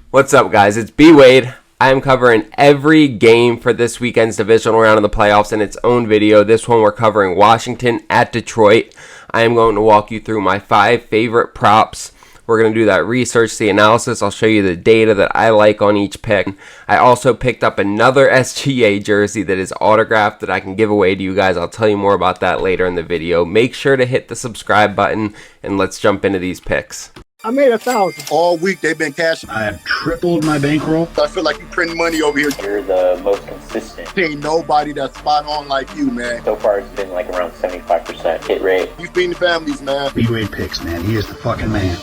What's up, guys? It's B Wade. I am covering every game for this weekend's divisional round of the playoffs in its own video. This one we're covering Washington at Detroit. I am going to walk you through my 5 favorite props. We're going to do that research, the analysis. I'll show you the data that I like on each pick. I also picked up another SGA jersey that is autographed that I can give away to you guys. I'll tell you more about that later in the video. Make sure to hit the subscribe button, and let's jump into these picks. I made 1,000. All week they've been cashing. I have tripled my bankroll. I feel like you print money over here. You're the most consistent. Ain't nobody that's spot on like you, man. So far, it's been like around 75% hit rate. You feeding the families, man. B-Wade picks, man. He is the fucking man.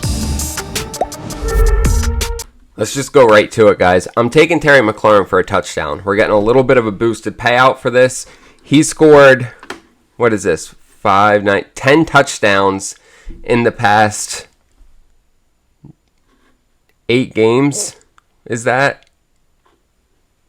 Let's just go right to it, guys. I'm taking Terry McLaurin for a touchdown. We're getting a little bit of a boosted payout for this. He scored, 10 touchdowns in the past 8 games. Is that?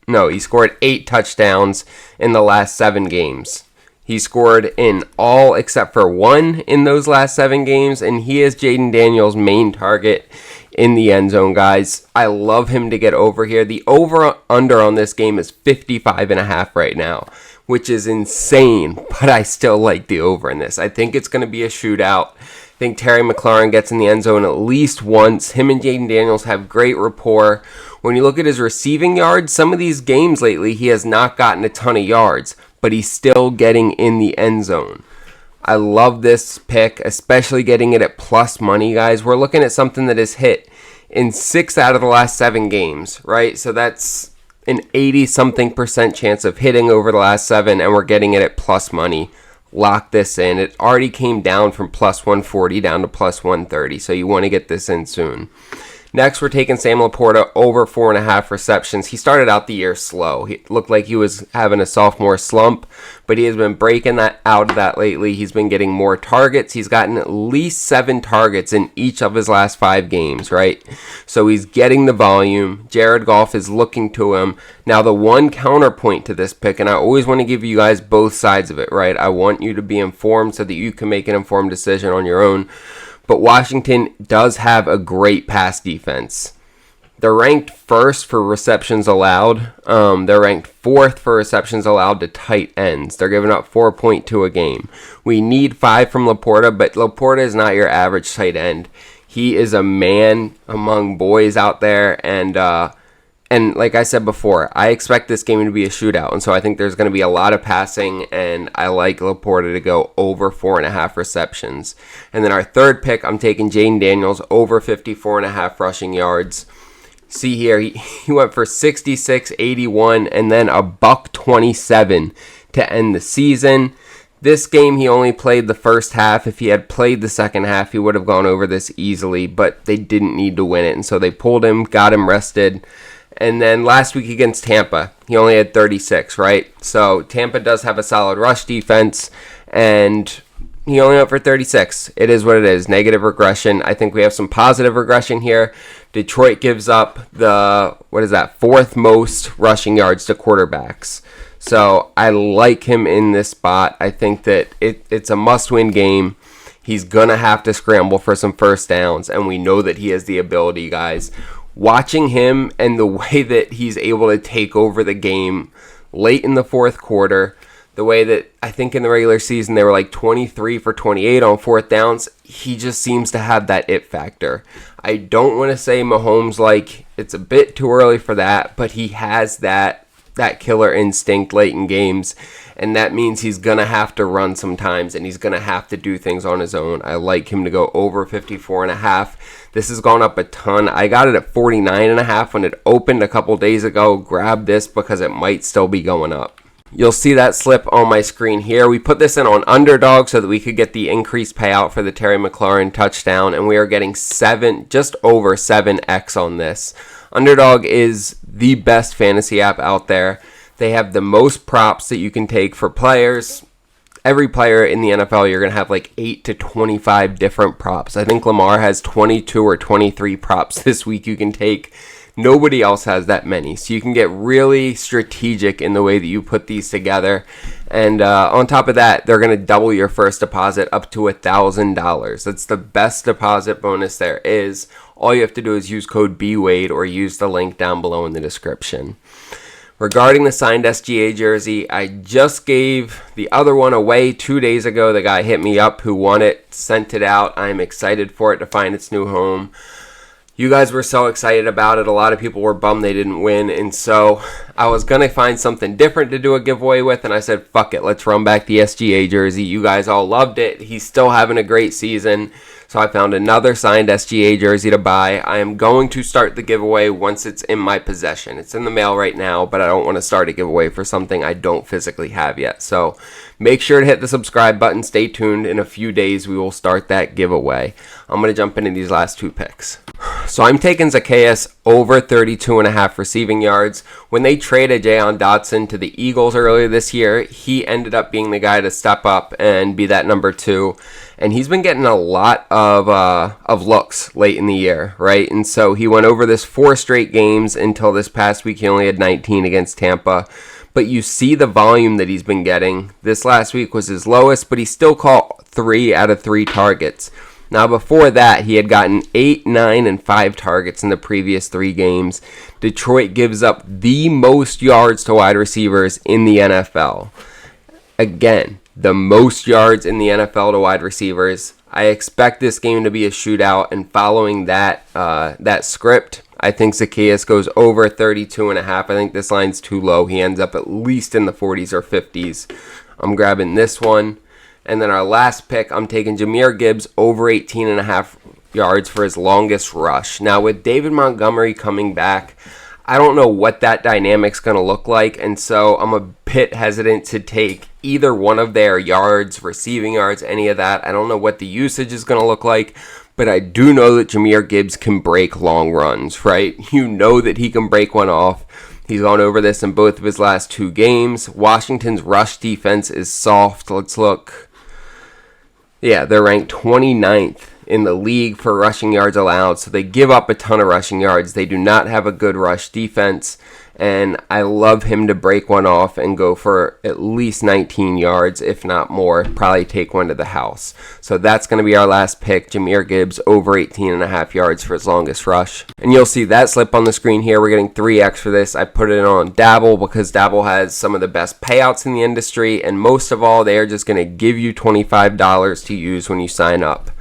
No, he scored 8 touchdowns in the last 7 games. He scored in all except for 1 in those last 7 games, and he is Jayden Daniels' main target in the end zone, guys. I love him to get over here. The over-under on this game is 55.5 right now, which is insane, but I still like the over in this. I think it's going to be a shootout. I think Terry McLaurin gets in the end zone at least once. Him and Jayden Daniels have great rapport. When you look at his receiving yards, some of these games lately, he has not gotten a ton of yards, but he's still getting in the end zone. I love this pick, especially getting it at plus money, guys. We're looking at something that has hit in 6 out of the last 7 games, right? So that's an 80-something% chance of hitting over the last 7, and we're getting it at plus money. Lock this in. It already came down from plus 140 down to plus 130, so you want to get this in soon. Next, we're taking Sam LaPorta over 4.5 receptions. He started out the year slow. He looked like he was having a sophomore slump, but he has been breaking that out of that lately. He's been getting more targets. He's gotten at least 7 targets in each of his last 5 games, right? So he's getting the volume. Jared Goff is looking to him. Now, the one counterpoint to this pick, and I always want to give you guys both sides of it, right? I want you to be informed so that you can make an informed decision on your own. But Washington does have a great pass defense. They're ranked first for receptions allowed. They're ranked 4th for receptions allowed to tight ends. They're giving up 4.2 a game. We need 5 from LaPorta, but LaPorta is not your average tight end. He is a man among boys out there, and like I said before, I expect this game to be a shootout, and so I think there's going to be a lot of passing, and I like LaPorta to go over 4.5 receptions. And then our third pick, I'm taking Jayden Daniels over 54.5 rushing yards. See here, he went for 66, 81, and then a $127 to end the season. This game, he only played the first half. If he had played the second half, he would have gone over this easily, but they didn't need to win it, and so they pulled him, got him rested. And then last week against Tampa, he only had 36, right? So Tampa does have a solid rush defense, and he only went for 36. It is what it is. Negative regression. I think we have some positive regression here. Detroit gives up the, 4th most rushing yards to quarterbacks. So I like him in this spot. I think that it's a must-win game. He's going to have to scramble for some first downs, and we know that he has the ability, guys. Watching him and the way that he's able to take over the game late in the 4th quarter, the way that I think in the regular season they were like 23 for 28 on 4th downs, he just seems to have that it factor. I don't want to say Mahomes, like, it's a bit too early for that, but he has that killer instinct late in games, and that means he's going to have to run sometimes, and he's going to have to do things on his own. I like him to go over 54.5. This has gone up a ton. I got it at 49.5 when it opened a couple days ago. Grab this because it might still be going up. You'll see that slip on my screen here. We put this in on Underdog so that we could get the increased payout for the Terry McLaurin touchdown, and we are getting just over 7x on this. Underdog is the best fantasy app out there. They have the most props that you can take for players. Every player in the NFL, you're going to have like 8 to 25 different props. I think Lamar has 22 or 23 props this week you can take. Nobody else has that many. So you can get really strategic in the way that you put these together. And on top of that, they're going to double your first deposit up to $1,000. That's the best deposit bonus there is. all you have to do is use code BWADE or use the link down below in the description. Regarding the signed SGA jersey, I just gave the other one away 2 days ago. The guy hit me up who won it, sent it out. I'm excited for it to find its new home. You guys were so excited about it. A lot of people were bummed they didn't win. And so I was going to find something different to do a giveaway with. And I said, fuck it, let's run back the SGA jersey. You guys all loved it. He's still having a great season. So I found another signed SGA jersey to buy. I am going to start the giveaway once it's in my possession. It's in the mail right now, but I don't want to start a giveaway for something I don't physically have yet. So make sure to hit the subscribe button. Stay tuned. In a few days, we will start that giveaway. I'm going to jump into these last two picks. So I'm taking Zaccheaus over 32.5 receiving yards. When they traded Jahan Dotson to the Eagles earlier this year, he ended up being the guy to step up and be that number 2. And he's been getting a lot of looks late in the year, right? And so he went over this 4 straight games until this past week. He only had 19 against Tampa. But you see the volume that he's been getting. This last week was his lowest, but he still caught 3 out of 3 targets. Now, before that, he had gotten 8, 9, and 5 targets in the previous 3 games. Detroit gives up the most yards to wide receivers in the NFL. Again, the most yards in the NFL to wide receivers. I expect this game to be a shootout, and following that script, I think Zaccheaus goes over 32.5. I think this line's too low. He ends up at least in the 40s or 50s. I'm grabbing this one. And then our last pick, I'm taking Jahmyr Gibbs over 18.5 yards for his longest rush. Now, with David Montgomery coming back, I don't know what that dynamic's going to look like. And so I'm a bit hesitant to take either one of their yards, receiving yards, any of that. I don't know what the usage is going to look like. But I do know that Jahmyr Gibbs can break long runs, right? You know that he can break one off. He's gone over this in both of his last 2 games. Washington's rush defense is soft. Let's look. Yeah, they're ranked 29th in the league for rushing yards allowed, so they give up a ton of rushing yards. They do not have a good rush defense, and I love him to break one off and go for at least 19 yards, if not more. Probably take one to the house. So that's going to be our last pick, Jahmyr Gibbs over 18.5 yards for his longest rush. And you'll see that slip on the screen here. We're getting 3x for this. I put it on Dabble because Dabble has some of the best payouts in the industry, and most of all, they are just going to give you $25 to use when you sign up.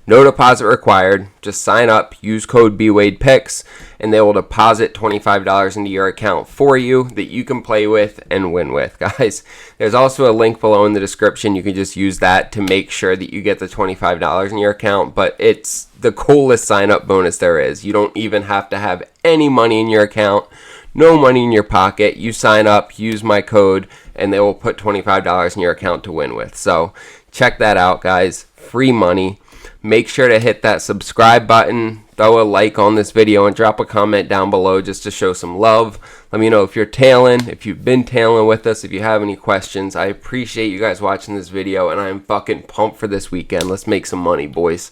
No deposit required. Just sign up, use code BWADEPICKS, and they will deposit $25 into your account for you that you can play with and win with, guys. There's also a link below in the description. You can just use that to make sure that you get the $25 in your account, but it's the coolest sign-up bonus there is. You don't even have to have any money in your account, no money in your pocket. You sign up, use my code, and they will put $25 in your account to win with. So check that out, guys. Free money. Make sure to hit that subscribe button, throw a like on this video, and drop a comment down below just to show some love. Let me know if you're tailing, if you've been tailing with us, if you have any questions. I appreciate you guys watching this video, and I'm fucking pumped for this weekend. Let's make some money, boys.